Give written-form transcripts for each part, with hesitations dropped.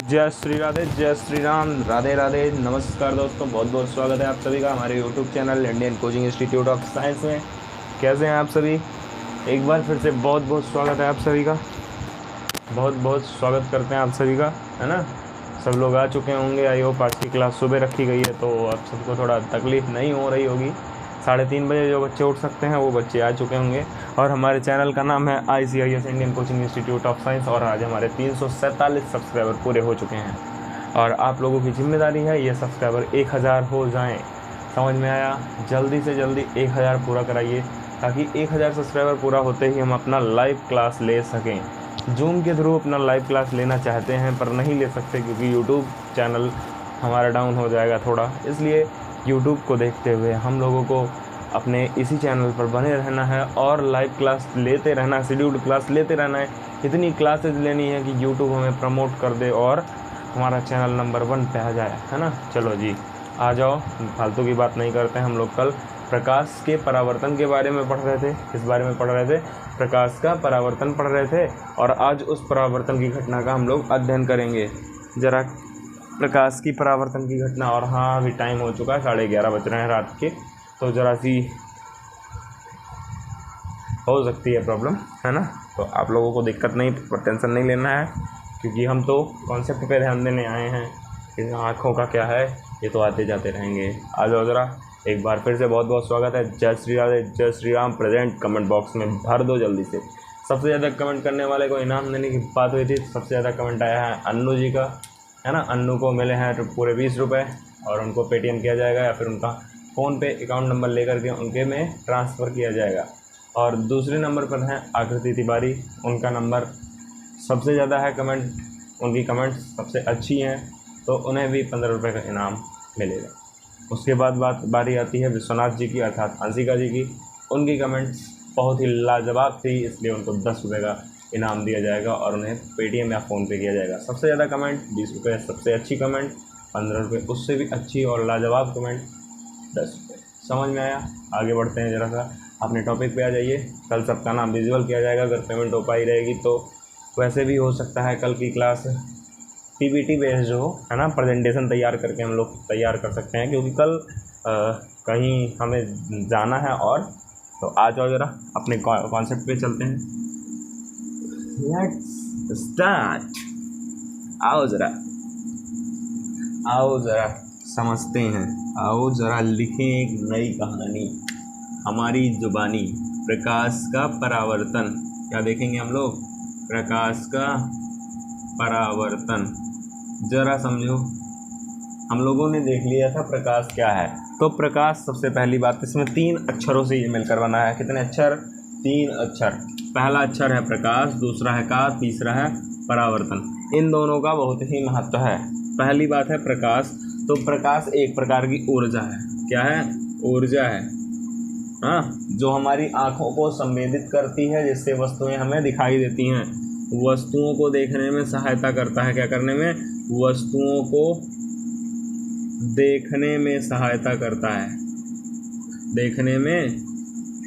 जय श्री राधे, जय श्री राम, राधे राधे। नमस्कार दोस्तों, बहुत बहुत स्वागत है आप सभी का हमारे YouTube channel Indian coaching institute of science में। कैसे हैं आप सभी? एक बार फिर से बहुत बहुत स्वागत है आप सभी का, बहुत बहुत स्वागत करते हैं आप सभी का, है ना। सब लोग आ चुके होंगे। आई होप आज की क्लास सुबह रखी गई है तो आप सबको थोड़ा तकलीफ़ नहीं हो रही होगी। 3:30 बजे जो बच्चे उठ सकते हैं वो बच्चे आ चुके होंगे। और हमारे चैनल का नाम है ICIS Indian coaching institute of science. और आज हमारे 347 सब्सक्राइबर पूरे हो चुके हैं और आप लोगों की जिम्मेदारी है ये सब्सक्राइबर 1000 हो जाएं। समझ में आया? जल्दी से जल्दी 1000 पूरा कराइए ताकि 1000 सब्सक्राइबर पूरा होते ही हम अपना लाइव क्लास ले सकें। जूम के थ्रू अपना लाइव क्लास लेना चाहते हैं पर नहीं ले सकते क्योंकि यूट्यूब चैनल हमारा डाउन हो जाएगा थोड़ा, इसलिए यूट्यूब को देखते हुए हम लोगों को अपने इसी चैनल पर बने रहना है और लाइव क्लास लेते रहना है, शेड्यूल्ड क्लास लेते रहना है। इतनी क्लासेस लेनी है कि यूट्यूब हमें प्रमोट कर दे और हमारा चैनल नंबर 1 पे आ जाए, है ना। चलो जी, आ जाओ, फालतू की बात नहीं करते हैं। हम लोग कल प्रकाश के परावर्तन के बारे में पढ़ रहे थे। किस बारे में पढ़ रहे थे? प्रकाश का परावर्तन पढ़ रहे थे और आज उस परावर्तन की घटना का हम लोग अध्ययन करेंगे। ज़रा प्रकाश की परावर्तन की घटना। और हाँ, अभी टाइम हो चुका है, 11:30 बज रहे हैं रात के, तो ज़रा सी हो सकती है प्रॉब्लम, है ना। तो आप लोगों को दिक्कत नहीं, टेंशन नहीं लेना है क्योंकि हम तो कॉन्सेप्ट पे ध्यान देने आए हैं। इन आँखों का क्या है, ये तो आते जाते रहेंगे। आ जाओ ज़रा, एक बार फिर से बहुत बहुत स्वागत है। जय श्री राधे, जय Shri Ram present comment box में भर दो जल्दी से। सबसे ज़्यादा कमेंट करने वाले को इनाम देने की बात हुई थी। सबसे ज़्यादा कमेंट आया है अन्नू जी का, है ना। अन्नू को मिले हैं तो पूरे 20 रुपये और उनको पेटीएम किया जाएगा या फिर उनका फ़ोन पे अकाउंट नंबर लेकर के उनके में ट्रांसफ़र किया जाएगा। और दूसरे नंबर पर हैं आकृति तिवारी, उनका नंबर सबसे ज़्यादा है कमेंट, उनकी कमेंट सबसे अच्छी हैं तो उन्हें भी 15 रुपये का इनाम मिलेगा। उसके बाद बारी आती है विश्वनाथ जी की, अर्थात अंशिका जी की। उनकी कमेंट्स बहुत ही लाजवाब थी, इसलिए उनको 10 रुपये का इनाम दिया जाएगा और उन्हें पेटीएम या फ़ोन पे किया जाएगा। सबसे ज़्यादा कमेंट 20 रुपये, सबसे अच्छी कमेंट 15 रुपये, उससे भी अच्छी और लाजवाब कमेंट 10 रुपये। समझ में आया? आगे बढ़ते हैं, ज़रा सा अपने टॉपिक पे आ जाइए। कल सबका नाम विजुअल किया जाएगा, अगर पेमेंट हो पाई रहेगी तो। वैसे भी हो सकता है कल की क्लास PPT बेस्ड जो हो, है ना, प्रेजेंटेशन तैयार करके हम लोग तैयार कर सकते हैं क्योंकि कल कहीं हमें जाना है। और तो आ जाओ ज़रा अपने कॉन्सेप्ट पे चलते हैं। Let's start. आओ ज़रा समझते हैं। आओ ज़रा लिखें एक नई कहानी हमारी जुबानी। प्रकाश का परावर्तन। क्या देखेंगे हम लोग? प्रकाश का परावर्तन। ज़रा समझो, हम लोगों ने देख लिया था प्रकाश क्या है। तो प्रकाश, सबसे पहली बात, इसमें 3 अक्षरों से ये मिलकर बना है। कितने अक्षर? 3 अक्षर। पहला अक्षर है प्रकाश, दूसरा है का, तीसरा है परावर्तन। इन दोनों का बहुत ही महत्व है। पहली बात है प्रकाश, तो प्रकाश एक प्रकार की ऊर्जा है। क्या है? ऊर्जा है, हाँ, जो हमारी आँखों को संवेदित करती है, जिससे वस्तुएं हमें दिखाई देती हैं। वस्तुओं को देखने में सहायता करता है। क्या करने में? वस्तुओं को देखने में सहायता करता है, देखने में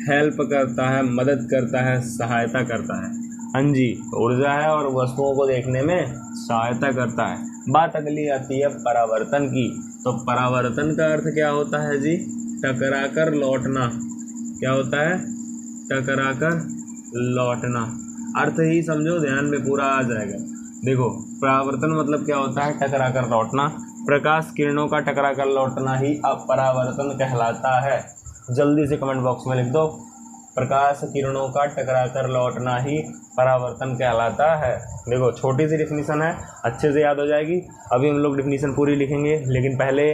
हेल्प करता है, मदद करता है, सहायता करता है। हाँ जी, ऊर्जा है और वस्तुओं को देखने में सहायता करता है। बात अगली आती है परावर्तन की। तो परावर्तन का अर्थ क्या होता है जी? टकरा कर लौटना। क्या होता है? टकरा कर लौटना। अर्थ ही समझो, ध्यान में पूरा आ जाएगा। देखो, परावर्तन मतलब क्या होता है? टकरा कर लौटना। प्रकाश किरणों का टकरा कर लौटना ही अब परावर्तन कहलाता है। जल्दी से कमेंट बॉक्स में लिख दो, प्रकाश किरणों का टकरा कर लौटना ही परावर्तन कहलाता है। देखो, छोटी सी डिफिनीशन है, अच्छे से याद हो जाएगी। अभी हम लोग डिफिनीशन पूरी लिखेंगे, लेकिन पहले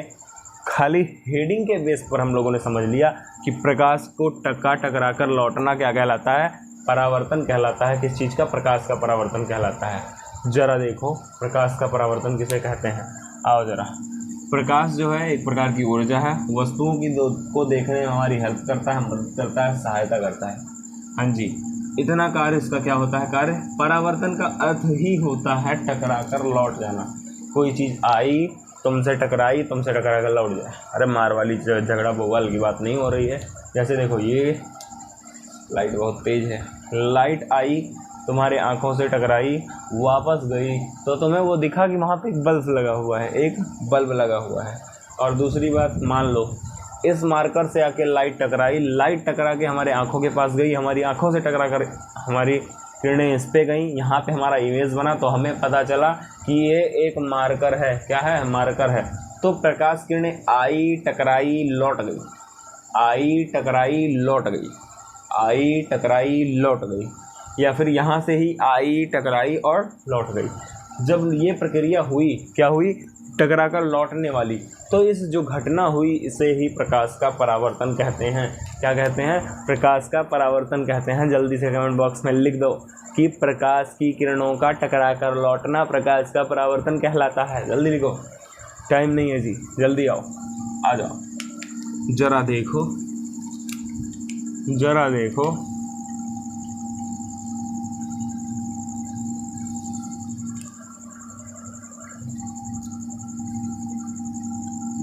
खाली हेडिंग के बेस पर हम लोगों ने समझ लिया कि प्रकाश को टकरा कर लौटना क्या कहलाता है? परावर्तन कहलाता है। किस चीज़ का? प्रकाश का परावर्तन कहलाता है। जरा देखो, प्रकाश का परावर्तन किसे कहते हैं? आओ ज़रा। प्रकाश जो है एक प्रकार की ऊर्जा है, वस्तुओं की को देखने में हमारी हेल्प करता है, मदद करता है, सहायता करता है। हाँ जी, इतना कार्य इसका क्या होता है? कार्य। परावर्तन का अर्थ ही होता है टकरा कर लौट जाना। कोई चीज़ आई, तुमसे टकराई, तुमसे टकरा कर लौट जाए। अरे मार वाली झगड़ा बवाल की बात नहीं हो रही है। जैसे देखो, ये लाइट बहुत तेज़ है, लाइट आई तुम्हारी आंखों से टकराई, वापस गई, तो तुम्हें वो दिखा कि वहाँ पे एक बल्ब लगा हुआ है, एक बल्ब लगा हुआ है। और दूसरी बात, मान लो इस मार्कर से आके लाइट टकराई, लाइट टकरा के हमारे आंखों के पास गई, हमारी आंखों से टकरा कर हमारी किरणें इस पे गई, यहाँ पे हमारा इमेज बना, तो हमें पता चला कि ये एक मार्कर है। क्या है? मार्कर है। तो प्रकाश किरणें आई, टकराई, लौट गई, आई, टकराई, लौट गई, आई, टकराई, लौट गई, या फिर यहाँ से ही आई, टकराई और लौट गई। जब ये प्रक्रिया हुई, क्या हुई? टकरा कर लौटने वाली। तो इस जो घटना हुई इसे ही प्रकाश का परावर्तन कहते हैं। क्या कहते हैं? प्रकाश का परावर्तन कहते हैं। जल्दी से कमेंट बॉक्स में लिख दो कि प्रकाश की किरणों का टकरा कर लौटना प्रकाश का परावर्तन कहलाता है। जल्दी लिखो, टाइम नहीं है जी, जल्दी आओ, आ जाओ। जरा देखो, जरा देखो,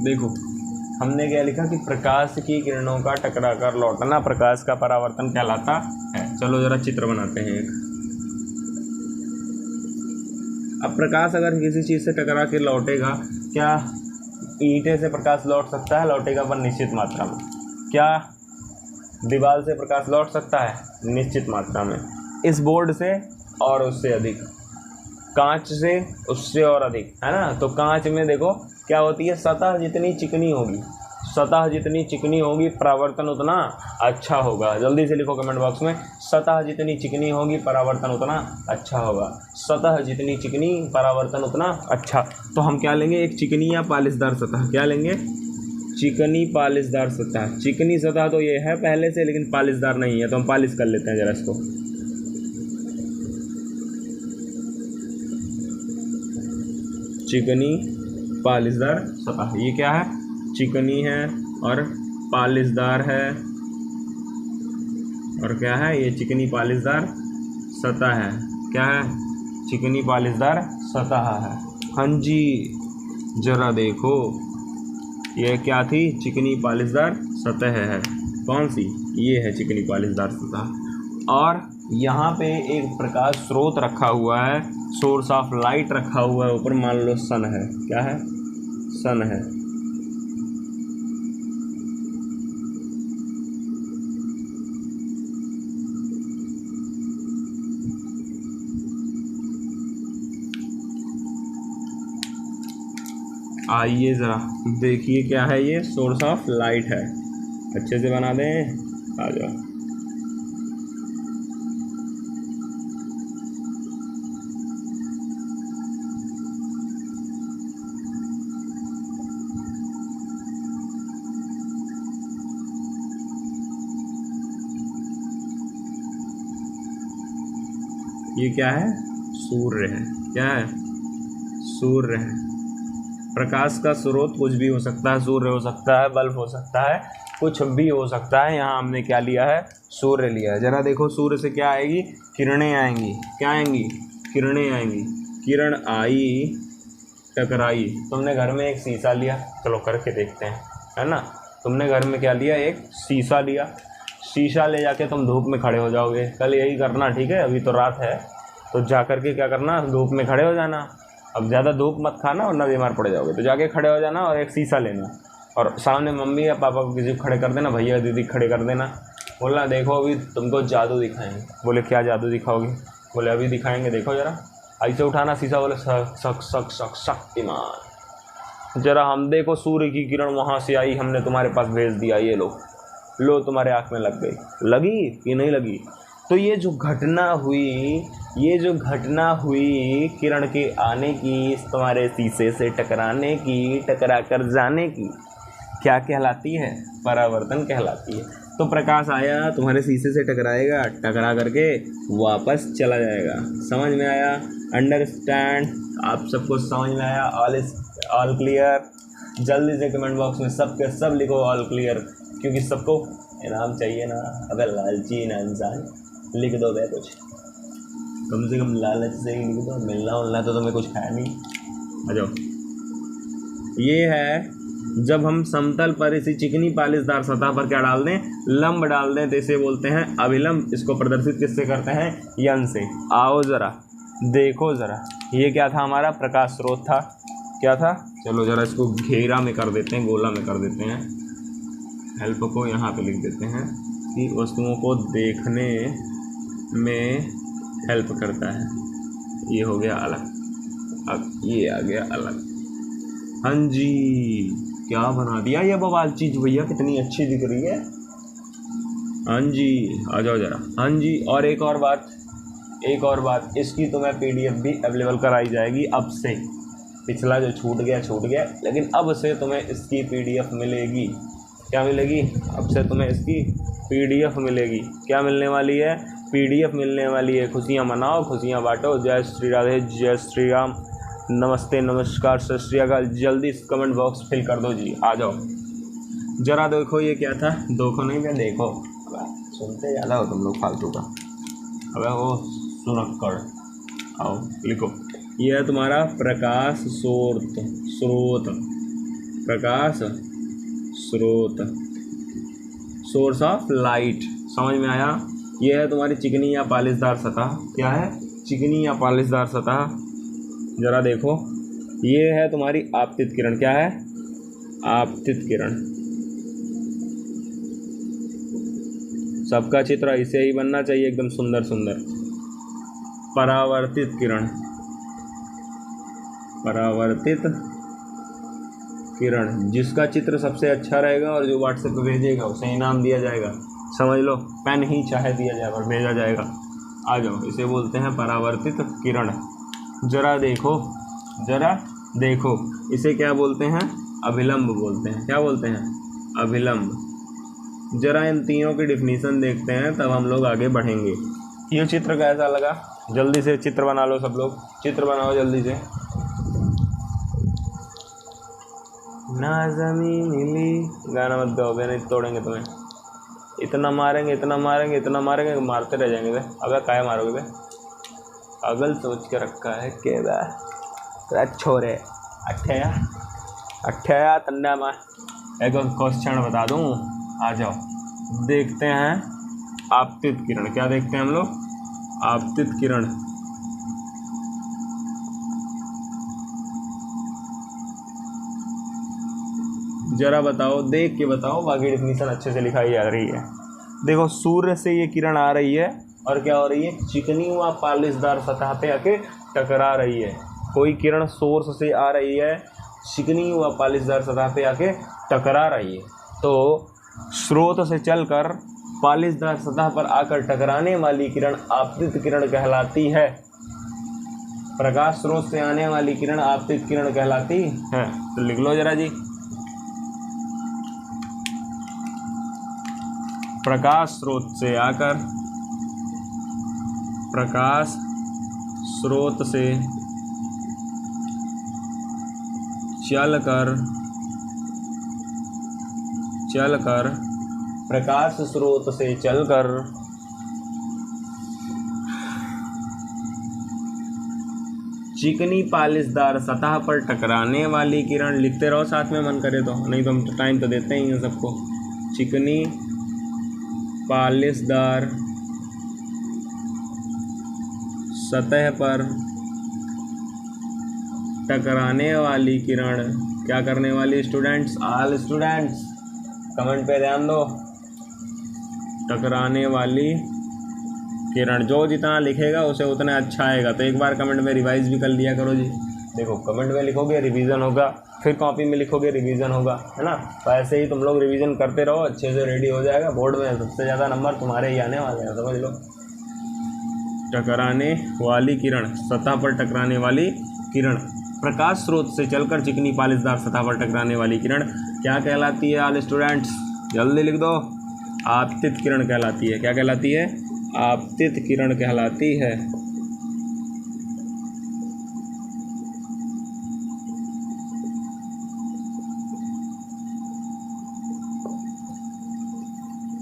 देखो हमने क्या लिखा कि प्रकाश की किरणों का टकरा कर लौटना प्रकाश का परावर्तन कहलाता है। चलो जरा चित्र बनाते हैं एक। अब प्रकाश अगर किसी चीज़ से टकरा के लौटेगा, क्या ईंटे से प्रकाश लौट सकता है? लौटेगा, पर निश्चित मात्रा में। क्या दीवार से प्रकाश लौट सकता है? निश्चित मात्रा में। इस बोर्ड से और उससे अधिक, कांच से उससे और अधिक, है ना। तो कांच में देखो क्या होती है, सतह जितनी चिकनी होगी, सतह जितनी चिकनी होगी परावर्तन उतना अच्छा होगा। जल्दी से लिखो कमेंट बॉक्स में, सतह जितनी चिकनी होगी परावर्तन उतना अच्छा होगा। सतह जितनी चिकनी परावर्तन उतना अच्छा। तो हम क्या लेंगे? एक चिकनी या पालिशदार सतह। क्या लेंगे? चिकनी पालिशदार सतह। चिकनी सतह तो ये है पहले से, लेकिन पालिशदार नहीं है, तो हम पालिश कर लेते हैं जरा इसको। चिकनी पालिशदार सतह, ये क्या है? चिकनी है और पालिशदार है, और क्या है? ये चिकनी पालिशदार सतह है। क्या है? चिकनी पालिशदार सतह है। हाँ जी, जरा देखो, ये क्या थी? चिकनी पालिशदार सतह है। कौन सी? ये है चिकनी पालिशदार सतह। और यहाँ पे एक प्रकाश स्रोत रखा हुआ है, सोर्स ऑफ लाइट रखा हुआ है ऊपर, मान लो सन है। क्या है? सन है। आइए ज़रा देखिए क्या है ये, सोर्स ऑफ लाइट है। अच्छे से बना दें, आ जाओ। ये क्या है? सूर्य है। क्या है? सूर्य है। प्रकाश का स्रोत कुछ भी हो सकता है, सूर्य हो सकता है, बल्ब हो सकता है, कुछ भी हो सकता है। यहाँ हमने क्या लिया है? सूर्य लिया है। जरा देखो, सूर्य से क्या आएगी? किरणें आएंगी। क्या आएंगी? किरणें आएंगी। किरण आई, टकराई। तुमने घर में एक शीशा लिया, चलो करके देखते हैं, है ना। तुमने घर में क्या लिया? एक शीशा लिया। शीशा ले जाके तुम धूप में खड़े हो जाओगे। कल यही करना, ठीक है? अभी तो रात है, तो जा करके क्या करना? धूप में खड़े हो जाना। अब ज़्यादा धूप मत खाना वरना बीमार पड़ जाओगे। तो जाके खड़े हो जाना और एक शीशा लेना, और सामने मम्मी या पापा को किसी को खड़े कर देना, भैया दीदी खड़े कर देना। बोलना देखो अभी तुमको जादू दिखाएंगे। बोले क्या जादू दिखाओगे? बोले अभी दिखाएंगे, देखो ज़रा। ऐसे उठाना शीशा, बोले शक शक शक शक्तिमान। जरा हम देखो, सूर्य की किरण वहाँ से आई, हमने तुम्हारे पास भेज दिया, ये लो तुम्हारे आँख में लग गई। लगी कि नहीं लगी? तो ये जो घटना हुई किरण के आने की, तुम्हारे शीशे से टकराने की, टकरा कर जाने की, क्या कहलाती है? परावर्तन कहलाती है। तो प्रकाश आया, तुम्हारे शीशे से टकराएगा, टकरा करके वापस चला जाएगा। समझ में आया? अंडरस्टैंड? आप सबको समझ में आया? All clear? जल्दी से कमेंट बॉक्स में सब के सब लिखो ऑल क्लियर, क्योंकि सबको इनाम चाहिए ना। अबे लालची ना इंसान, लिख दो बे कुछ, कम से कम लालच से ही लिख दो। मिलना उलना तो तुम्हें कुछ है नहीं। आ जाओ। ये है जब हम समतल पर इसी चिकनी पालिशदार सतह पर क्या डाल दें, लंब डाल दें, तो इसे बोलते हैं अभिलंब। इसको प्रदर्शित किससे करते हैं, यन से। आओ ज़रा देखो ज़रा, ये क्या था, हमारा प्रकाश स्रोत था। क्या था, चलो ज़रा इसको घेरा में कर देते हैं, गोला में कर देते हैं। हेल्प को यहाँ पे लिख देते हैं कि वस्तुओं को देखने में हेल्प करता है। ये हो गया अलग, अब ये आ गया अलग। हाँ जी, क्या बना दिया ये बवाल चीज़ भैया, कितनी अच्छी दिख रही है। हाँ जी, आ जाओ ज़रा। हाँ जी, और एक और बात, इसकी तुम्हें PDF भी अवेलेबल कराई जाएगी अब से। पिछला जो छूट गया, लेकिन अब से तुम्हें इसकी PDF मिलेगी। क्या मिलेगी, अब से तुम्हें इसकी PDF मिलेगी। क्या मिलने वाली है, PDF मिलने वाली है। खुशियाँ मनाओ, खुशियाँ बांटो। जय श्री राधे, जय श्री राम, नमस्ते, नमस्कार, सत श्री अकाल। जल्दी कमेंट बॉक्स फिल कर दो जी, आ जाओ ज़रा। देखो ये क्या था, देखो नहीं मैं देखो, सुनते ज़्यादा हो तुम लोग फालतू का। अबे वो सुनक्कड़, आओ लिखो। ये है तुम्हारा प्रकाश स्रोत, प्रकाश स्रोत, सोर्स ऑफ लाइट। समझ में आया। ये है तुम्हारी चिकनी या पालिशदार सतह। क्या है, चिकनी या पालिशदार सतह। ज़रा देखो, ये है तुम्हारी आपतित किरण। क्या है, आपतित किरण। सबका चित्र ऐसे ही बनना चाहिए, एकदम सुंदर सुंदर। परावर्तित किरण, परावर्तित किरण, जिसका चित्र सबसे अच्छा रहेगा और जो व्हाट्सएप पे भेजेगा उसे इनाम दिया जाएगा। समझ लो, पेन ही चाहे दिया जाए और भेजा जाएगा। आ जाओ, इसे बोलते हैं परावर्तित किरण। ज़रा देखो, इसे क्या बोलते हैं, अभिलंब बोलते हैं। क्या बोलते हैं, अभिलंब। ज़रा इन तीनों की डिफिनीशन देखते हैं, तब हम लोग आगे बढ़ेंगे। ये चित्र कैसा लगा, जल्दी से चित्र बना लो सब लोग, चित्र बनाओ जल्दी से। ना ज़मीन मिली, गाना मत गाओ, नहीं तोड़ेंगे तुम्हें। इतना मारेंगे, मारते रह जाएंगे। अबे काहे मारोगे बे, पागल सोच के रखा है के बे छोरे। अट्ठया तन्ना मार। एक क्वेश्चन बता दूँ, आ जाओ देखते हैं। आपतित किरण, क्या देखते हैं हम लोग, आपतित किरण। जरा बताओ, देख के बताओ, बाकी डिफिनीशन अच्छे से लिखाई जा रही है। देखो, सूर्य से ये किरण आ रही है और क्या हो रही है, चिकनी व पालिशदार सतह पे आके टकरा रही है। कोई किरण सोर्स से आ रही है, चिकनी व पालिशदार सतह पे आके टकरा रही है, तो स्रोत से चलकर पालिशदार सतह पर आकर टकराने वाली किरण आपतित किरण कहलाती है। प्रकाश स्रोत से आने वाली किरण आपतित किरण कहलाती है। तो लिख लो जरा जी, प्रकाश स्रोत से आकर, प्रकाश स्रोत से चलकर, प्रकाश स्रोत से चलकर चिकनी पालिशदार सतह पर टकराने वाली किरण। लिखते रहो साथ में, मन करे तो, नहीं तो हम टाइम तो देते ही हैं सबको। चिकनी पालिशदार सतह पर टकराने वाली किरण क्या करने वाली, स्टूडेंट्स, ऑल स्टूडेंट्स कमेंट पे ध्यान दो। टकराने वाली किरण, जो जितना लिखेगा उसे उतना अच्छा आएगा। तो एक बार कमेंट में रिवाइज भी कर लिया करो जी। देखो, कमेंट में लिखोगे रिवीजन होगा, फिर कॉपी में लिखोगे रिवीजन होगा, है ना। तो ऐसे ही तुम लोग रिवीजन करते रहो, अच्छे से रेडी हो जाएगा। बोर्ड में सबसे ज़्यादा नंबर तुम्हारे ही आने वाले हैं, समझ लो। टकराने वाली किरण, सतह पर टकराने वाली किरण, प्रकाश स्रोत से चलकर चिकनी पालिशदार सतह पर टकराने वाली किरण क्या कहलाती है, ऑल स्टूडेंट्स जल्दी लिख दो। आपतित किरण कहलाती है। क्या कहलाती है, आपतित किरण कहलाती है।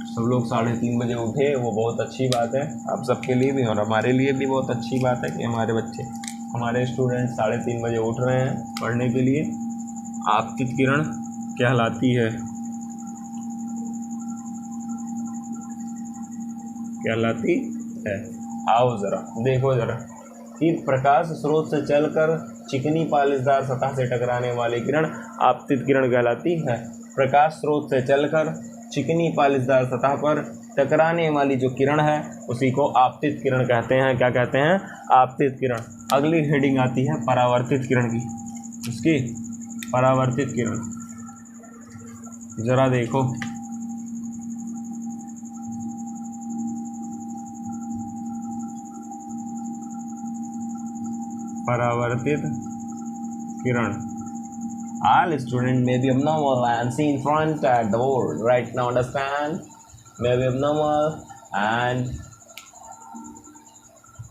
सब लोग 3:30 बजे उठे, वो बहुत अच्छी बात है आप सबके लिए भी, और हमारे लिए भी बहुत अच्छी बात है कि हमारे बच्चे, हमारे स्टूडेंट 3:30 बजे उठ रहे हैं पढ़ने के लिए। आपतित किरण कहलाती है, कहलाती है। आओ जरा देखो जरा कि प्रकाश स्रोत से चलकर चिकनी पालिशदार सतह से टकराने वाली किरण आपतित किरण कहलाती है। प्रकाश स्रोत से चलकर चिकनी पालिशदार सतह पर टकराने वाली जो किरण है उसी को आपतित किरण कहते हैं। क्या कहते हैं? आपतित किरण। अगली हेडिंग आती है परावर्तित किरण की। उसकी परावर्तित किरण जरा देखो, परावर्तित किरण। All students may be abnormal and see in front at the board. Right now, understand? May be abnormal and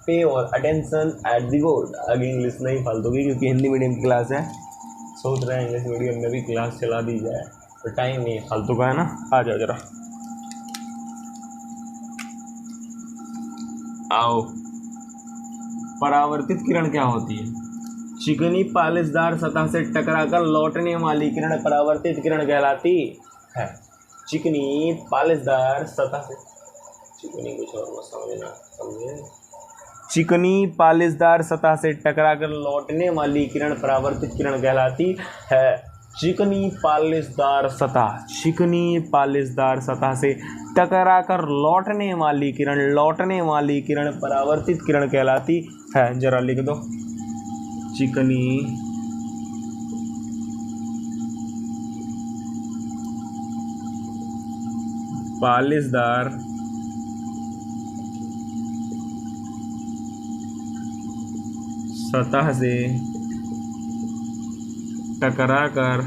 pay your attention at the board. आगे इंग्लिश नहीं फालतू की, क्योंकि हिंदी मीडियम की क्लास है। सोच रहे हैं इंग्लिश मीडियम में भी क्लास चला दी जाए, तो टाइम नहीं फालतू का है ना। आ जाओ जरा, आओ। परावर्तित किरण क्या होती है? चिकनी पालिशदार सतह से टकराकर लौटने वाली किरण परावर्तित किरण कहलाती है। चिकनी पालिशदार सतह से, चिकनी कुछ और मत समझना, समझे? चिकनी पालिशदार सतह से टकराकर लौटने वाली किरण परावर्तित किरण कहलाती है। चिकनी पालिशदार सतह, चिकनी पालिशदार सतह से टकराकर लौटने वाली किरण परावर्तित किरण कहलाती है। जरा लिख दो, चिकनी पालिशदार सतह से टकराकर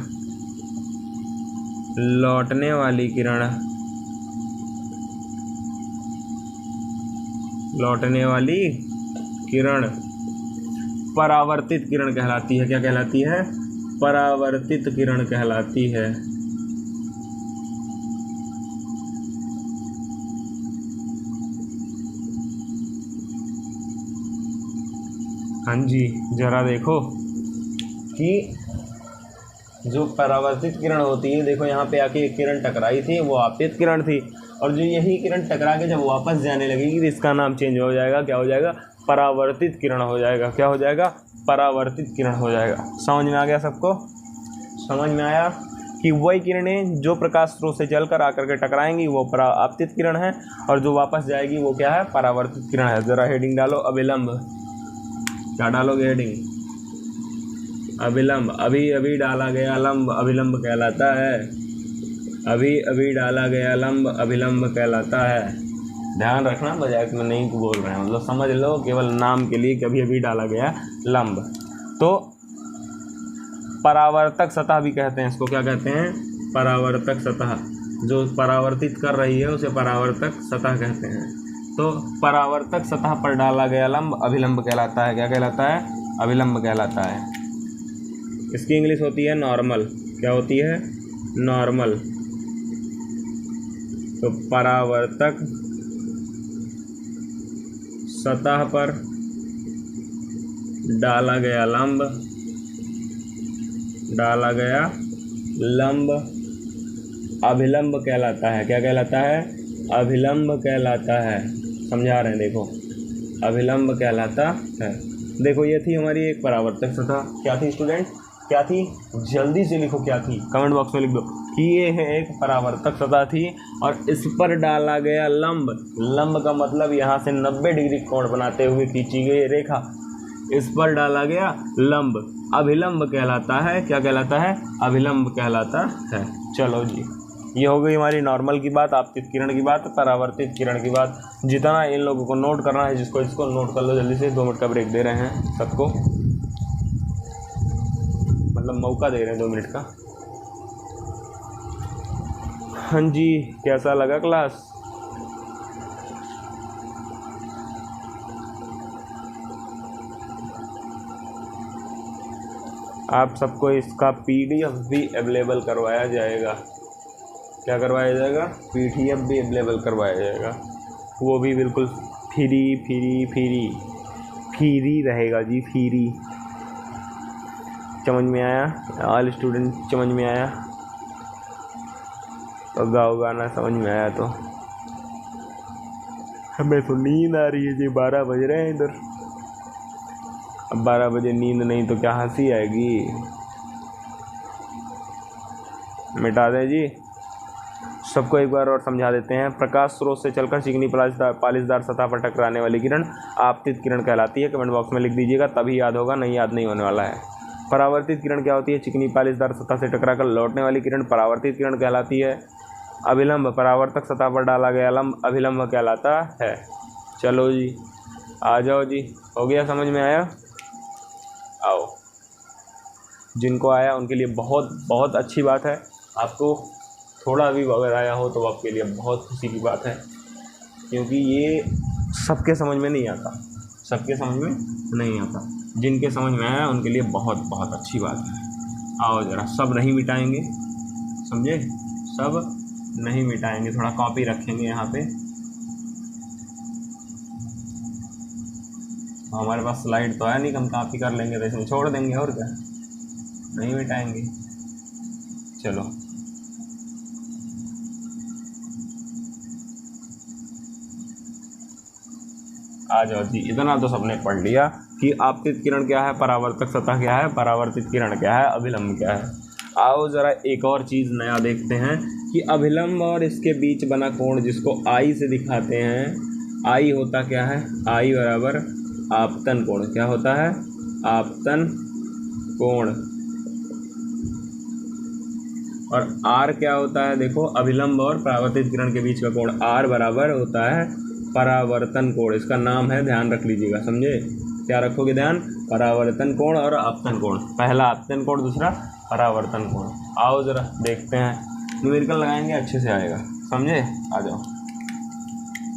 लौटने वाली किरण परावर्तित किरण कहलाती है। क्या कहलाती है? परावर्तित किरण कहलाती है। हाँ जी, जरा देखो कि जो परावर्तित किरण होती है, देखो यहाँ पे आके एक किरण टकराई थी, वो आपतित किरण थी, और जो यही किरण टकरा के जब वापस जाने लगेगी तो इसका नाम चेंज हो जाएगा। क्या हो जाएगा? परावर्तित किरण हो जाएगा। क्या हो जाएगा? परावर्तित किरण हो जाएगा। समझ में आ गया सबको? समझ में आया कि वही किरणें जो प्रकाश स्रोत से चलकर आकर के टकराएंगी वो आपतित किरण है, और जो वापस जाएगी वो क्या है? परावर्तित किरण है। जरा हेडिंग डालो, अभिलंब। क्या डालोगे हेडिंग? अभिलंब। अभी अभी डाला गया लंब अभिलंब कहलाता है। अभी अभी डाला गया लंब अभिलंब कहलाता है। ध्यान रखना, बजाय में नहीं बोल रहे हैं, मतलब समझ लो, केवल नाम के लिए कभी अभी डाला गया लंब। तो परावर्तक सतह भी कहते हैं इसको। क्या कहते हैं? परावर्तक सतह। जो परावर्तित कर रही है उसे परावर्तक सतह कहते हैं। तो परावर्तक सतह पर डाला गया लंब अभिलंब कहलाता है। क्या कहलाता है? अभिलंब कहलाता है। इसकी इंग्लिश होती है नॉर्मल। क्या होती है? नॉर्मल। तो परावर्तक सतह पर डाला गया लंब अभिलंब कहलाता है। क्या कहलाता है? अभिलंब कहलाता है। समझा रहे हैं? देखो, अभिलंब कहलाता है। देखो, ये थी हमारी एक परावर्तक सतह। क्या थी स्टूडेंट? क्या थी? जल्दी से लिखो क्या थी, कमेंट बॉक्स में लिख दो कि ये है एक परावर्तक सतह थी, और इस पर डाला गया लंब। लंब का मतलब यहाँ से 90 डिग्री कोण बनाते हुए खींची गई रेखा, इस पर डाला गया लंब अभिलंब कहलाता है। क्या कहलाता है? अभिलंब कहलाता है। चलो जी, ये हो गई हमारी नॉर्मल की बात, आपतित किरण की बात, परावर्तित किरण की बात। जितना इन लोगों को नोट करना है, जिसको इसको नोट कर लो जल्दी से। 2 मिनट का ब्रेक दे रहे हैं सबको, मतलब मौका दे रहे हैं 2 मिनट का। हाँ जी, कैसा लगा क्लास? आप सबको इसका PDF भी अवेलेबल करवाया जाएगा। क्या करवाया जाएगा? PDF भी अवेलेबल करवाया जाएगा। वो भी बिल्कुल फ्री रहेगा जी, फ्री। समझ में आया? ऑल स्टूडेंट समझ में आया? तो गाओ गाना समझ में आया तो। हमें तो नींद आ रही है जी, 12 बज रहे हैं इधर। अब 12 बजे नींद नहीं तो क्या हंसी आएगी। मिटा दें जी। सबको एक बार और समझा देते हैं। प्रकाश स्रोत से चलकर चिकनी पालिशदार सतह पर टकराने वाली किरण आपतित किरण कहलाती है। कमेंट बॉक्स में लिख दीजिएगा, तभी याद होगा, नहीं याद नहीं होने वाला है। परावर्तित किरण क्या होती है? चिकनी पालिशदार सतह से टकराकर लौटने वाली किरण परावर्तित किरण कहलाती है। अभिलंब परावर्तक सतह पर डाला गया लंब अभिलंब कहलाता है। चलो जी, आ जाओ जी। हो गया, समझ में आया? आओ, जिनको आया उनके लिए बहुत बहुत अच्छी बात है। आपको थोड़ा भी अगर आया हो तो आपके लिए बहुत खुशी की बात है, क्योंकि ये सबके समझ में नहीं आता, सबके समझ में नहीं आता। जिनके समझ में आया उनके लिए बहुत बहुत अच्छी बात है। आओ ज़रा, सब नहीं मिटाएंगे, समझे? सब नहीं मिटाएंगे, थोड़ा कॉपी रखेंगे यहाँ पे। हमारे पास स्लाइड तो है नहीं, हम कॉपी कर लेंगे तो इसमें छोड़ देंगे, और क्या, नहीं मिटाएंगे। चलो, आ जाओ जी। इतना तो सबने पढ़ लिया कि आपतित किरण क्या है, परावर्तक सतह क्या है, परावर्तित किरण क्या है, अभिलंब क्या है। आओ ज़रा एक और चीज़ नया देखते हैं कि अभिलंब और इसके बीच बना कोण, जिसको आई से दिखाते हैं। आई होता क्या है? आई बराबर आपतन कोण। क्या होता है? आपतन कोण। और आर क्या होता है? देखो, अभिलंब और परावर्तित किरण के बीच का कोण आर बराबर होता है परावर्तन कोण। इसका नाम है, ध्यान रख लीजिएगा, समझे? क्या रखोगे ध्यान? परावर्तन कोण और आपतन कोण। पहला आपतन कोण, दूसरा परावर्तन कोण। आओ ज़रा देखते हैं, न्यूमेरिकल लगाएंगे, अच्छे से आएगा, समझे? आ जाओ।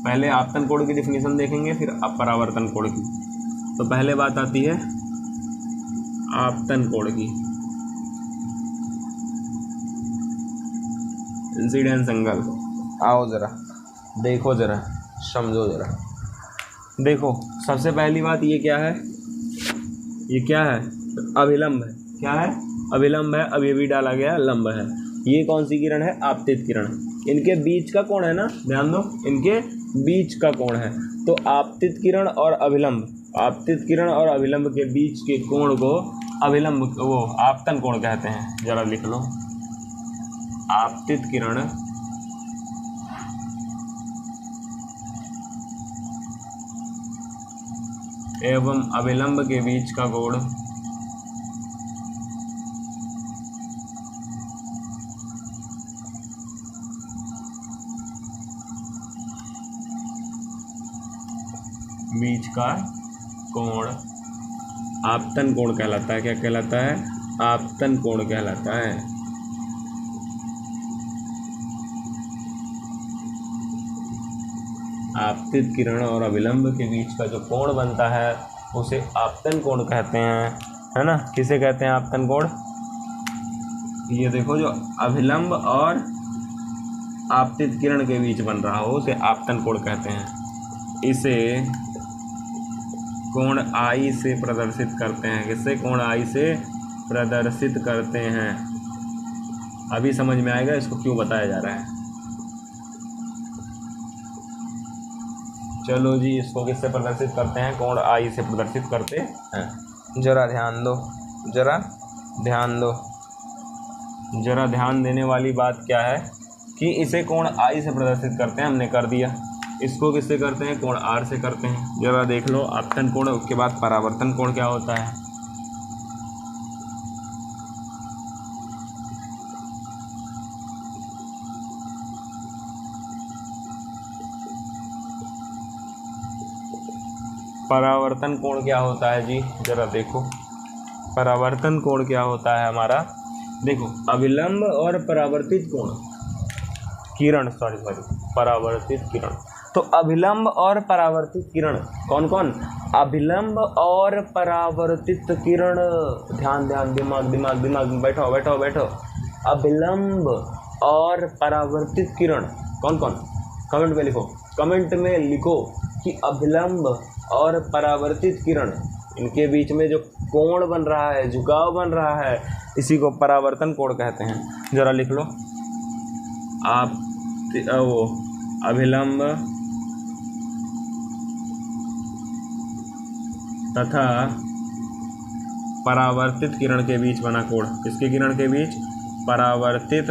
पहले आपतन कोण की डिफिनीशन देखेंगे, फिर परावर्तन कोण की। तो पहले बात आती है आपतन कोण की। Incidence angle. आओ ज़रा देखो, ज़रा समझो, ज़रा देखो। सबसे पहली बात ये क्या है? ये क्या है? अभिलंब है। क्या है? अभिलंब है। अब ये भी डाला गया लंब है। ये कौन सी किरण है? आपतित किरण। इनके बीच का कोण है ना, ध्यान दो, इनके बीच का कोण है। तो आपतित किरण और अभिलंब, आपतित किरण और अभिलंब के बीच के कोण को अभिलंब, वो आपतन कोण कहते हैं। जरा लिख लो, आपतित किरण एवं अभिलंब के बीच का कोण बीच का कोण आपतन कोण कहलाता है। क्या कहलाता है? आपतन कोण कहलाता है। आपतित किरण और अभिलंब के बीच का जो कोण बनता है उसे आपतन कोण कहते हैं, है ना? किसे कहते हैं आपतन कोण? ये देखो, जो अभिलंब और आपतित किरण के बीच बन रहा हो उसे आपतन कोण कहते हैं। इसे कोण आई से प्रदर्शित करते हैं। किससे? कोण आई से प्रदर्शित करते हैं। अभी समझ में आएगा इसको क्यों बताया जा रहा है। चलो जी, इसको किससे प्रदर्शित करते हैं? कोण आई से प्रदर्शित करते हैं। जरा ध्यान दो, जरा ध्यान दो। जरा ध्यान देने वाली बात क्या है कि इसे कोण आई से प्रदर्शित करते हैं, हमने कर दिया। इसको किससे करते हैं? कोण आर से करते हैं। जरा देख लो, आपतन कोण, उसके बाद परावर्तन कोण क्या होता है। परावर्तन कोण क्या होता है जी? जरा देखो, परावर्तन कोण क्या होता है हमारा। देखो, अभिलंब और परावर्तित कोण, किरण, परावर्तित किरण। तो अभिलंब और परावर्तित किरण कौन कौन? अभिलंब और परावर्तित किरण। ध्यान ध्यान, दिमाग दिमाग दिमाग, बैठो बैठो बैठो। अभिलंब और परावर्तित किरण कौन कौन? कमेंट में लिखो, कमेंट में लिखो कि अभिलंब और परावर्तित किरण, इनके बीच में जो कोण बन रहा है, झुकाव बन रहा है, इसी को परावर्तन कोण कहते हैं। जरा लिख लो, वो अभिलंब तथा परावर्तित किरण के बीच बना कोण। किसके किरण के बीच? परावर्तित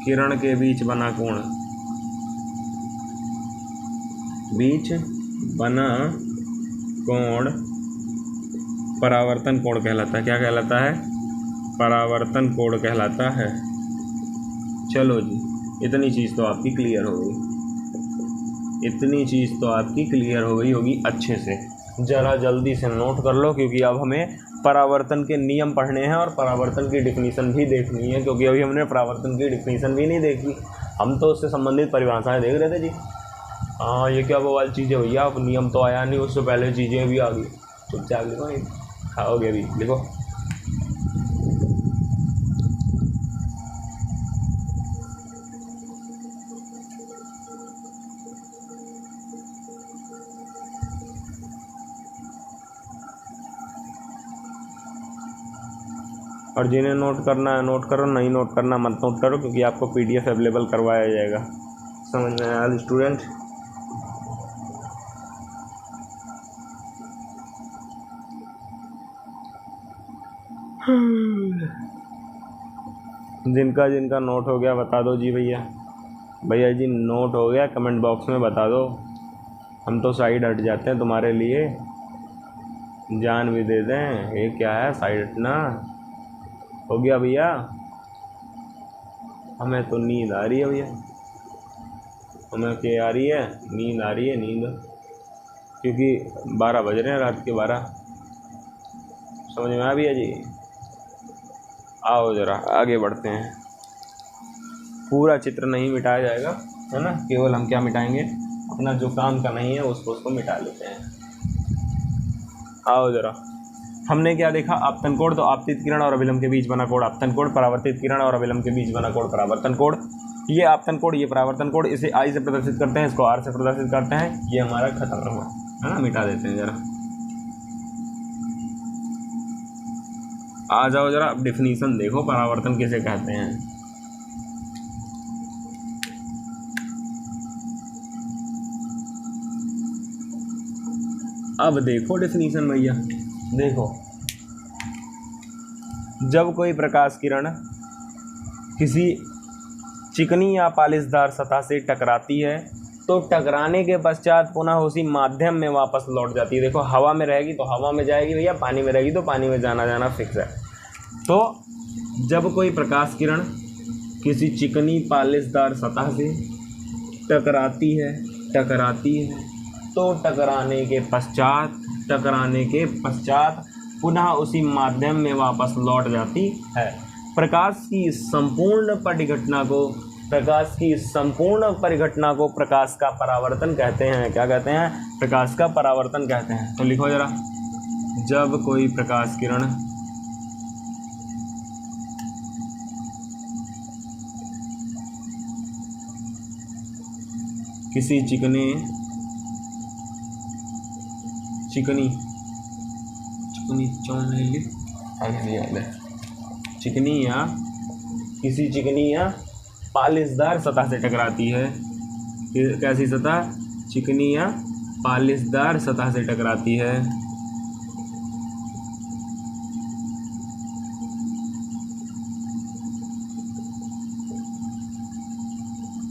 किरण के बीच बना कोण। बीच बना कोण परावर्तन कोण कहलाता है। क्या कहलाता है? परावर्तन कोण कहलाता है। चलो जी, इतनी चीज़ तो आपकी क्लियर हो गई। इतनी चीज़ तो आपकी क्लियर हो गई होगी अच्छे से। ज़रा जल्दी से नोट कर लो, क्योंकि अब हमें परावर्तन के नियम पढ़ने हैं और परावर्तन की डिफिनीशन भी देखनी है, क्योंकि अभी हमने परावर्तन की डिफिनीशन भी नहीं देखी। हम तो उससे संबंधित परिभाषाएं देख रहे थे जी। हाँ, ये क्या वो वाली चीज़ें भैया, अब नियम तो आया नहीं, उससे पहले चीज़ें भी आ गई। चुपचाप लिखो, खाओगे भी, लिखो। और जिन्हें नोट करना है नोट करो, नहीं नोट करना मत नोट करो, क्योंकि आपको PDF अवेलेबल करवाया जाएगा। समझ में आया स्टूडेंट? जिनका जिनका नोट हो गया बता दो जी भैया। भैया जी नोट हो गया, कमेंट बॉक्स में बता दो। हम तो साइड हट जाते हैं तुम्हारे लिए, जान भी दे दें। ये क्या है साइड हटना? हो गया भैया? हमें तो नींद आ रही है भैया। हमें क्या आ रही है? नींद आ रही है, नींद। क्योंकि 12 बज रहे हैं, रात के 12। समझ में आ भैया जी? आओ ज़रा आगे बढ़ते हैं। पूरा चित्र नहीं मिटाया जाएगा, है ना। केवल हम क्या मिटाएंगे? अपना जो काम का नहीं है उसको मिटा लेते हैं। आओ ज़रा, हमने क्या देखा? आपतन कोण। तो आपतित किरण और अभिलंब के बीच बना कोण आपतन कोण। परावर्तित किरण और अभिलंब के बीच बना कोण परावर्तन कोण। ये आपतन कोण, ये परावर्तन कोण। इसे I से प्रदर्शित करते हैं, इसको R से प्रदर्शित करते हैं। ये हमारा खत्म हुआ, है ना। मिटा देते हैं ज़रा। आ जाओ ज़रा, अब डिफिनीशन देखो परावर्तन किसे कहते हैं। अब देखो डिफिनीशन भैया, देखो। जब कोई प्रकाश किरण किसी चिकनी या पालिशदार सतह से टकराती है तो टकराने के पश्चात पुनः उसी माध्यम में वापस लौट जाती है। देखो, हवा में रहेगी तो हवा में जाएगी भैया, पानी में रहेगी तो पानी में जाना फिक्स है। तो जब कोई प्रकाश किरण किसी चिकनी पालिशदार सतह से टकराती है तो टकराने के पश्चात पुनः उसी माध्यम में वापस लौट जाती है। प्रकाश की संपूर्ण परिघटना को प्रकाश का परावर्तन कहते हैं। क्या कहते हैं? प्रकाश का परावर्तन कहते हैं। तो लिखो जरा, जब कोई प्रकाश किरण किसी चिकनी या पालिशदार सतह से टकराती है। कैसी सतह? चिकनी या पालिशदार सतह से टकराती है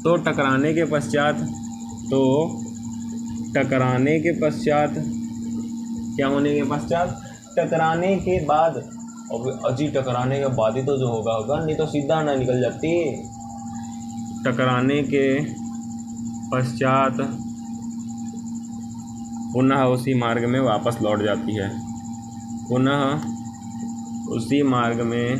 तो टकराने के पश्चात क्या होने के पश्चात? टकराने के बाद। और अजी टकराने के बाद ही तो जो होगा, नहीं तो सीधा ना निकल जाती। टकराने के पश्चात पुनः उसी मार्ग में वापस लौट जाती है। उसी माध्यम में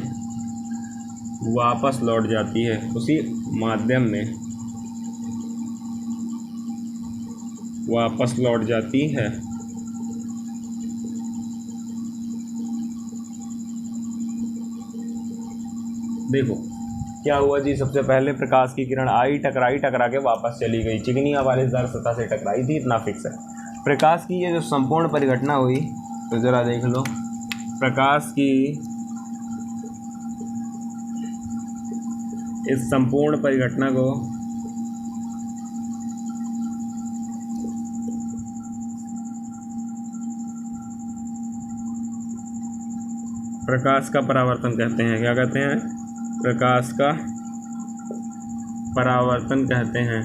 वापस लौट जाती है। देखो क्या हुआ जी। सबसे पहले प्रकाश की किरण आई, टकरा के वापस चली गई। चिकनी या पालिशदार सतह से टकराई थी, इतना फिक्स है। प्रकाश की ये जो संपूर्ण परिघटना हुई, तो ज़रा देख लो। प्रकाश की इस संपूर्ण परिघटना को प्रकाश का परावर्तन कहते हैं। क्या कहते हैं? प्रकाश का परावर्तन कहते हैं।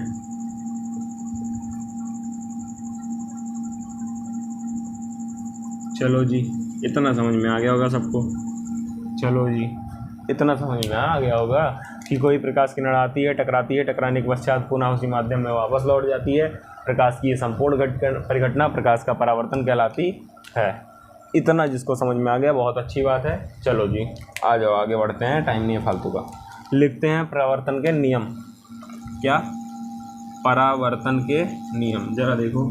चलो जी, इतना समझ में आ गया होगा सबको। चलो जी, इतना समझ में आ गया होगा कि कोई प्रकाश किरण आती है, टकराती है, टकराने के पश्चात पुनः उसी माध्यम में वापस लौट जाती है। प्रकाश की ये संपूर्ण परिघटना प्रकाश का परावर्तन कहलाती है। इतना जिसको समझ में आ गया बहुत अच्छी बात है। चलो जी, आ जाओ आगे बढ़ते हैं, टाइम नहीं है फालतू का। लिखते हैं परावर्तन के नियम। क्या? परावर्तन के नियम। जरा देखो,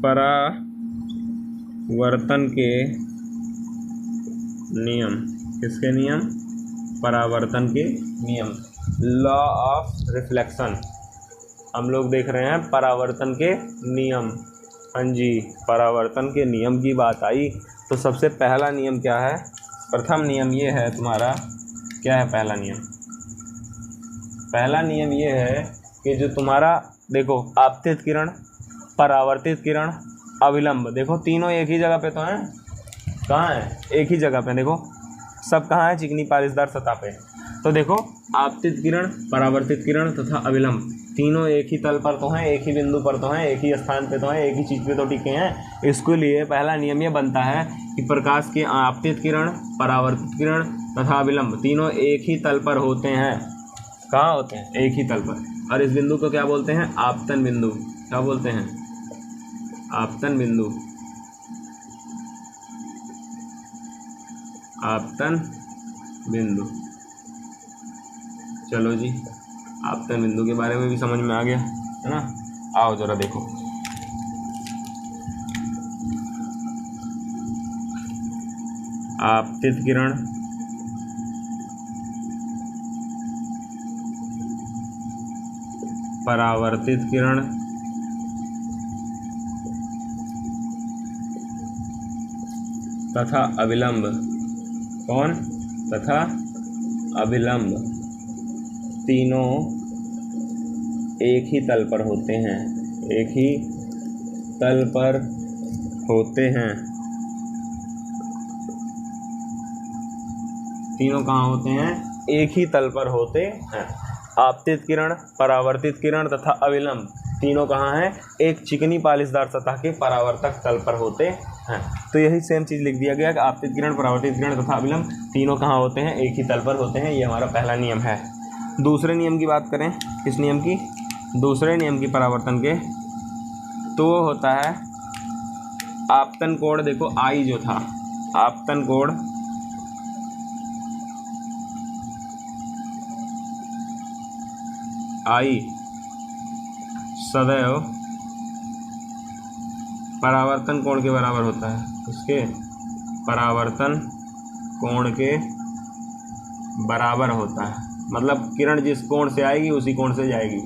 परावर्तन के नियम। किसके नियम? परावर्तन के नियम। Law of reflection. हम लोग देख रहे हैं परावर्तन के नियम। हाँ जी, परावर्तन के नियम की बात आई तो सबसे पहला नियम क्या है? प्रथम नियम ये है तुम्हारा। क्या है पहला नियम? पहला नियम ये है कि जो तुम्हारा देखो, आपतित किरण, परावर्तित किरण, अविलंब, देखो तीनों एक ही जगह पे तो हैं। कहाँ है? एक ही जगह पे। देखो सब कहाँ है? चिकनी पालिशदार सतह पे। तो देखो, आपतित किरण, परावर्तित किरण तथा अविलंब तीनों एक ही तल पर तो हैं, एक ही बिंदु पर तो हैं, एक ही स्थान पे तो हैं, एक ही चीज़ पे तो टिके हैं। इसके लिए पहला नियम ये बनता है कि प्रकाश के आपतित किरण, परावर्तित किरण तथा अविलंब तीनों एक ही तल पर होते हैं। कहाँ होते हैं? एक ही तल पर। और इस बिंदु को क्या बोलते हैं? आपतन बिंदु। क्या बोलते हैं? आपतन बिंदु। आपतन बिंदु। चलो जी, आपतन बिंदु के बारे में भी समझ में आ गया है ना। आओ जरा देखो, आपतित किरण, परावर्तित किरण तथा अविलंब। कौन? तथा अविलंब तीनों एक ही तल पर होते हैं। एक ही तल पर होते हैं। तीनों कहाँ होते हैं? एक ही तल पर होते हैं। आपतित किरण, परावर्तित किरण तथा अविलंब तीनों कहाँ हैं? एक चिकनी पालिशदार सतह के परावर्तक तल पर होते हैं। तो यही सेम चीज़ लिख दिया गया कि आपतित किरण, परावर्तित किरण तथा अविलंब तीनों कहाँ होते हैं? एक ही तल पर होते हैं। ये हमारा पहला नियम है। दूसरे नियम की बात करें। किस नियम की? दूसरे नियम की परावर्तन के, तो वो होता है आपतन कोण। देखो आई जो था, आपतन कोण आई सदैव परावर्तन कोण के बराबर होता है। उसके परावर्तन कोण के बराबर होता है। मतलब किरण जिस कोण से आएगी उसी कोण से जाएगी,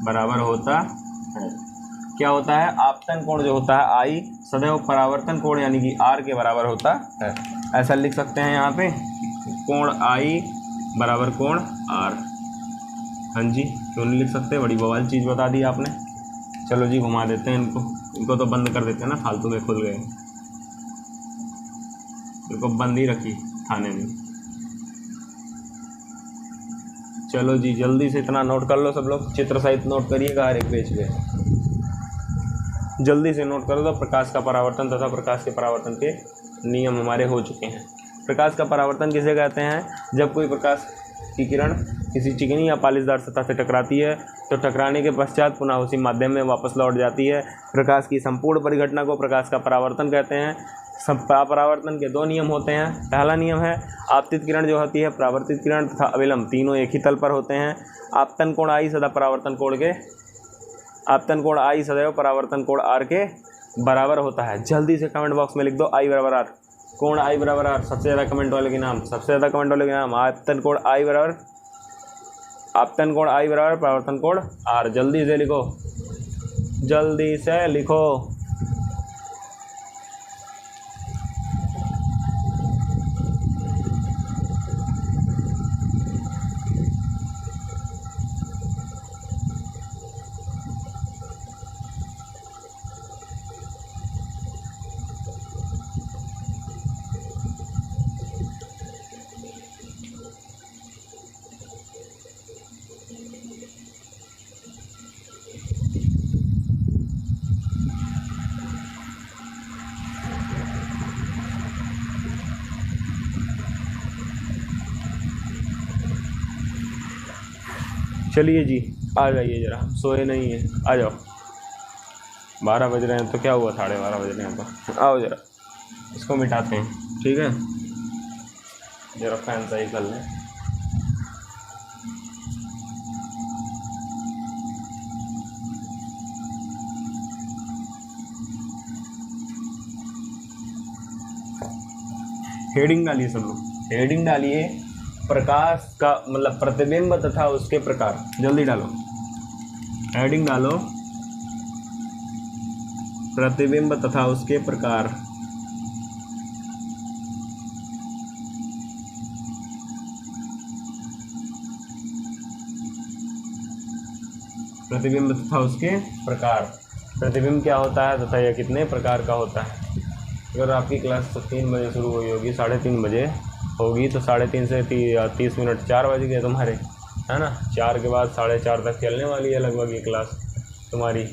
बराबर होता है। क्या होता है? आपतन कोण जो होता है आई सदैव परावर्तन कोण यानी कि आर के बराबर होता है। ऐसा लिख सकते हैं यहाँ पे, कोण आई बराबर कोण आर। हाँ जी, क्यों नहीं लिख सकते? बड़ी बवाल चीज़ बता दी आपने। चलो जी, घुमा देते हैं इनको तो बंद कर देते हैं ना, फालतू में खुल गए। इनको बंद ही रखी थाने में। चलो जी, जल्दी से इतना नोट कर लो सब लोग, चित्र सहित नोट करिएगा हर एक पेज पे। जल्दी से नोट कर दो। प्रकाश का परावर्तन तथा प्रकाश के परावर्तन के नियम हमारे हो चुके हैं। प्रकाश का परावर्तन किसे कहते हैं? जब कोई प्रकाश की किरण किसी चिकनी या पालिशदार सतह से टकराती है तो टकराने के पश्चात पुनः उसी माध्यम में वापस लौट जाती है। प्रकाश की संपूर्ण परिघटना को प्रकाश का परावर्तन कहते हैं। परावर्तन के दो नियम होते हैं। पहला नियम है आपतित किरण जो होती है, परावर्तित किरण तथा अविलंब तीनों एक ही तल पर होते हैं। आपतन कोण आई सदा परावर्तन कोण के, आपतन कोण आई सदैव परावर्तन कोण आर के बराबर होता है। जल्दी से कमेंट बॉक्स में लिख दो आई बराबर आर। कोण आई बराबर आर, सबसे ज़्यादा कमेंट वाले के नाम, सबसे ज़्यादा कमेंट वाले के नाम। आपतन कोण आई बराबर, आपतन कोण आई बराबर परावर्तन कोण आर। जल्दी से लिखो, जल्दी से लिखो। चलिए जी, आ जाइए ज़रा, सोए नहीं है, आ जाओ। 12 बज रहे हैं तो क्या हुआ, 12:30 बज रहे हैं तो आओ ज़रा, इसको मिटाते हैं, ठीक है। ज़रा फैन सही कर लें। हेडिंग डालिए सब लोग, हेडिंग डालिए, प्रकाश का मतलब प्रतिबिंब तथा उसके प्रकार, जल्दी डालो, हेडिंग डालो, प्रतिबिंब तथा उसके प्रकार। प्रतिबिंब तथा उसके प्रकार, प्रतिबिंब क्या होता है तथा यह कितने प्रकार का होता है। अगर आपकी क्लास 3 बजे शुरू हुई होगी, 3:30 बजे होगी, तो 3:30 से 30 मिनट 4 बज गए तुम्हारे, है ना। 4 के बाद 4:30 तक चलने वाली है लगभग ये क्लास तुम्हारी।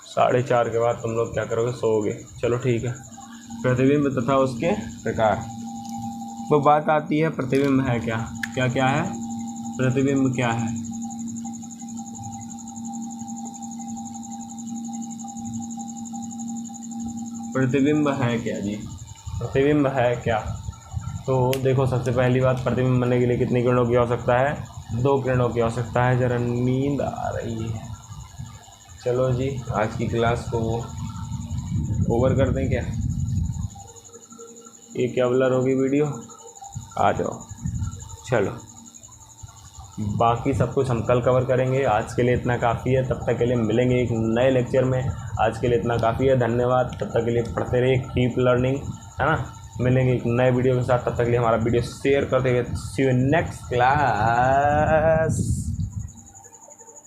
4:30 के बाद तुम लोग क्या करोगे, सोओगे। चलो ठीक है। प्रतिबिंब तथा उसके प्रकार, वो बात आती है प्रतिबिंब है क्या, क्या क्या है, प्रतिबिंब क्या है। प्रतिबिंब है क्या जी, प्रतिबिंब है क्या। तो देखो, सबसे पहली बात, प्रतिबिंब बनने के लिए कितनी किरणों की आवश्यकता है, 2 किरणों की आवश्यकता है। ज़रा नींद आ रही है। चलो जी, आज की क्लास को ओवर कर दें क्या, ये क्या ब्लर होगी वीडियो, आ जाओ। चलो, बाकी सब कुछ हम कल कवर करेंगे, आज के लिए इतना काफ़ी है। तब तक के लिए मिलेंगे एक नए लेक्चर में, आज के लिए इतना काफ़ी है, धन्यवाद। तब तक के लिए पढ़ते रहिए, कीप लर्निंग, है ना। मिलेंगे एक नए वीडियो के साथ, तब तक के लिए हमारा वीडियो शेयर करते हुए, सी यू नेक्स्ट क्लास।